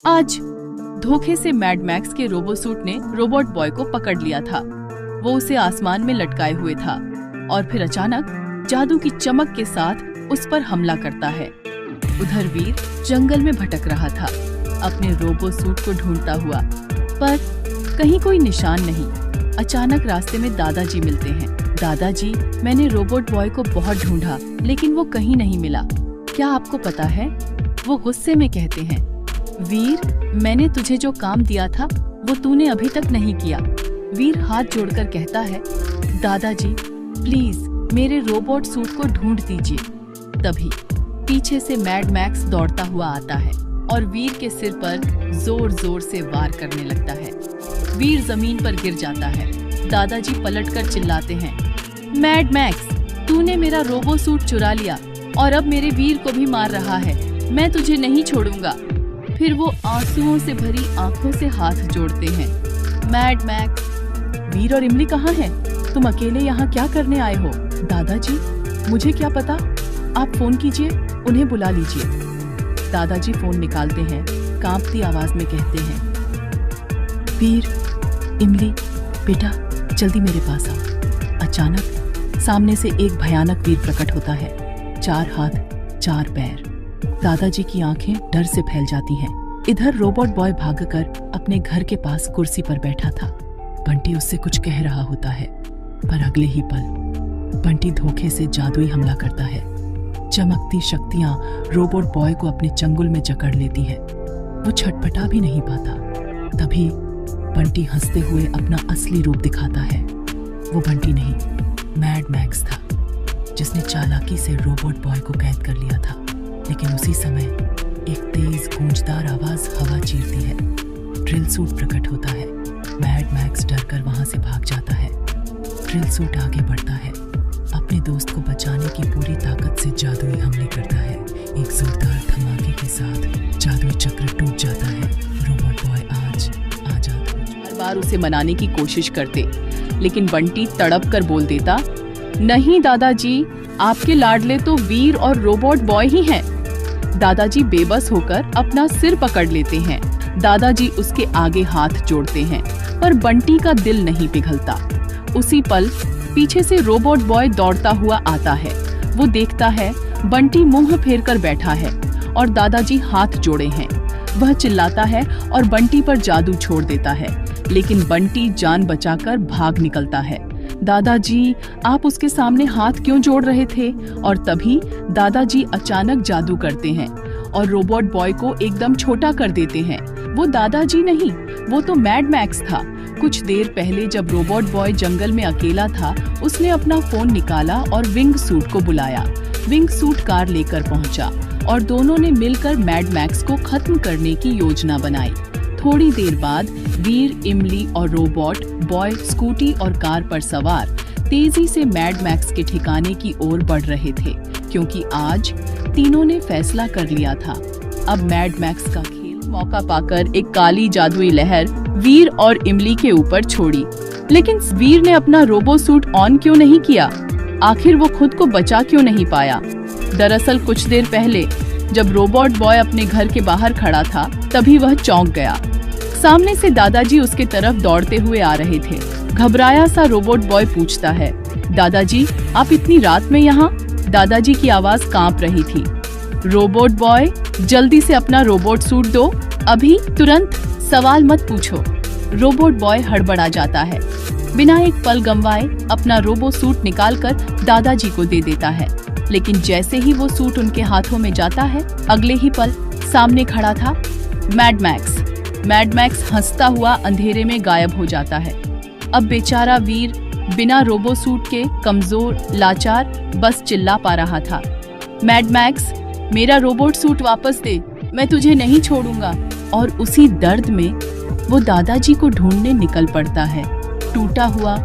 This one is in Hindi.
आज धोखे से मैड मैक्स के रोबोसूट ने रोबोट बॉय को पकड़ लिया था। वो उसे आसमान में लटकाए हुए था और फिर अचानक जादू की चमक के साथ उस पर हमला करता है। उधर वीर जंगल में भटक रहा था, अपने रोबोसूट को ढूंढता हुआ, पर कहीं कोई निशान नहीं। अचानक रास्ते में दादाजी मिलते हैं। दादाजी, मैंने रोबोट बॉय को बहुत ढूंढा लेकिन वो कहीं नहीं मिला। क्या आपको पता है? वो गुस्से में कहते हैं, वीर, मैंने तुझे जो काम दिया था वो तूने अभी तक नहीं किया। वीर हाथ जोड़कर कहता है, दादाजी प्लीज मेरे रोबोट सूट को ढूंढ दीजिए। तभी पीछे से मैड मैक्स दौड़ता हुआ आता है और वीर के सिर पर जोर जोर से वार करने लगता है। वीर जमीन पर गिर जाता है। दादाजी पलटकर चिल्लाते हैं, मैड मैक्स, तूने मेरा रोबो सूट चुरा लिया और अब मेरे वीर को भी मार रहा है। मैं तुझे नहीं छोड़ूंगा। फिर वो आंसुओं से भरी आंखों से हाथ जोड़ते हैं। मैड मैक्स, वीर और इमली कहाँ हैं? तुम अकेले यहाँ क्या करने आए हो? दादाजी, मुझे क्या पता, आप फोन कीजिए, उन्हें बुला लीजिए। दादाजी फोन निकालते हैं, कांपती आवाज में कहते हैं, वीर, इमली, बेटा जल्दी मेरे पास आओ। अचानक सामने से एक भयानक वीर प्रकट होता है। 4 हाथ 4 पैर। दादाजी की आंखें डर से फैल जाती हैं। इधर रोबोट बॉय भागकर अपने घर के पास कुर्सी पर बैठा था। बंटी उससे कुछ कह रहा होता है, पर अगले ही पल बंटी धोखे से जादुई हमला करता है। चमकती शक्तियां रोबोट बॉय को अपने चंगुल में जकड़ लेती है। वो छटपटा भी नहीं पाता। तभी बंटी हंसते हुए अपना असली रूप दिखाता है। वो बंटी नहीं, मैड मैक्स था, जिसने चालाकी से रोबोट बॉय को कैद कर लिया था। लेकिन उसी समय एक तेज गूंजदार आवाज हवा चीरती है। ड्रिल सूट प्रकट होता है। मैड मैक्स डरकर वहां से भाग जाता है। ड्रिल सूट आगे बढ़ता है, अपने दोस्त को बचाने की पूरी ताकत से जादुई हमले करता है। एक जोरदार धमाके के साथ जादुई चक्र टूट जाता है। रोबोट बॉय आज आजाद हो। हर बार उसे मनाने की कोशिश करते, लेकिन बंटी तड़प कर बोल देता, नहीं दादाजी, आपके लाडले तो वीर और रोबोट बॉय ही हैं। दादाजी बेबस होकर अपना सिर पकड़ लेते हैं। दादाजी उसके आगे हाथ जोड़ते हैं, पर बंटी का दिल नहीं पिघलता। उसी पल पीछे से रोबोट बॉय दौड़ता हुआ आता है। वो देखता है बंटी मुंह फेर कर बैठा है और दादाजी हाथ जोड़े हैं। वह चिल्लाता है और बंटी पर जादू छोड़ देता है, लेकिन बंटी जान बचाकर भाग निकलता है। दादाजी, आप उसके सामने हाथ क्यों जोड़ रहे थे? और तभी दादाजी अचानक जादू करते हैं और रोबोट बॉय को एकदम छोटा कर देते हैं। वो दादाजी नहीं, वो तो मैड मैक्स था। कुछ देर पहले जब रोबोट बॉय जंगल में अकेला था, उसने अपना फोन निकाला और विंग सूट को बुलाया। विंग सूट कार लेकर पहुंचा और दोनों ने मिलकर मैड मैक्स को खत्म करने की योजना बनाई। थोड़ी देर बाद वीर, इमली और रोबोट बॉय स्कूटी और कार पर सवार तेजी से मैड मैक्स के ठिकाने की ओर बढ़ रहे थे, क्योंकि आज तीनों ने फैसला कर लिया था। अब मैड मैक्स का खेल मौका पाकर एक काली जादुई लहर वीर और इमली के ऊपर छोड़ी। लेकिन वीर ने अपना रोबो सूट ऑन क्यों नहीं किया? आखिर वो खुद को बचा क्यों नहीं पाया? दरअसल कुछ देर पहले जब रोबोट बॉय अपने घर के बाहर खड़ा था, तभी वह चौंक गया। सामने से दादाजी उसके तरफ दौड़ते हुए आ रहे थे। घबराया सा रोबोट बॉय पूछता है, दादाजी, आप इतनी रात में यहाँ? दादाजी की आवाज कांप रही थी। रोबोट बॉय, जल्दी से अपना रोबोट सूट दो, अभी, तुरंत, सवाल मत पूछो। रोबोट बॉय हड़बड़ा जाता है। बिना एक पल गंवाए अपना रोबो सूट निकालकर दादाजी को दे देता है। लेकिन जैसे ही वो सूट उनके हाथों में जाता है, अगले ही पल सामने खड़ा था मैड मैक्स। मैड मैक्स हंसता हुआ अंधेरे में गायब हो जाता है। अब बेचारा वीर बिना रोबो सूट के कमजोर, लाचार, बस चिल्ला पा रहा था, मैड मैक्स, मेरा रोबोट सूट वापस दे, मैं तुझे नहीं छोड़ूंगा। और उसी दर्द में वो दादाजी को ढूंढने निकल पड़ता है। टूटा हुआ